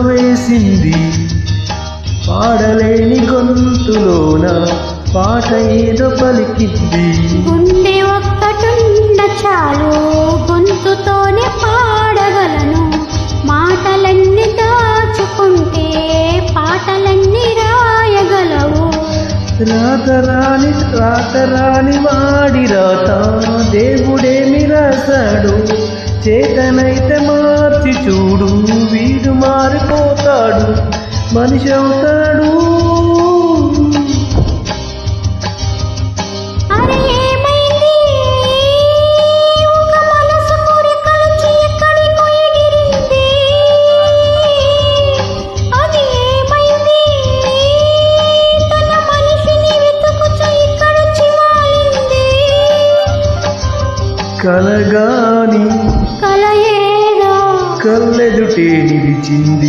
వేసింది పాడలేని గొంతులోన పాట ఏదో పలికింది. గుండె ఒక్కటున్న చాలు గొంతుతోనే పాడగలను, మాటలన్నీ దాచుకుంటే పాటలన్నీ రాయగలవు. రాతరాని వాడి రాత దేవుడేమి రాశాడు, చేతనైతే మార్చి చూడు వీడు మారిపోతాడు మనిషి అవుతాడు. కలగాని కలయేగా కళ్ళెదుటే నిలిచింది.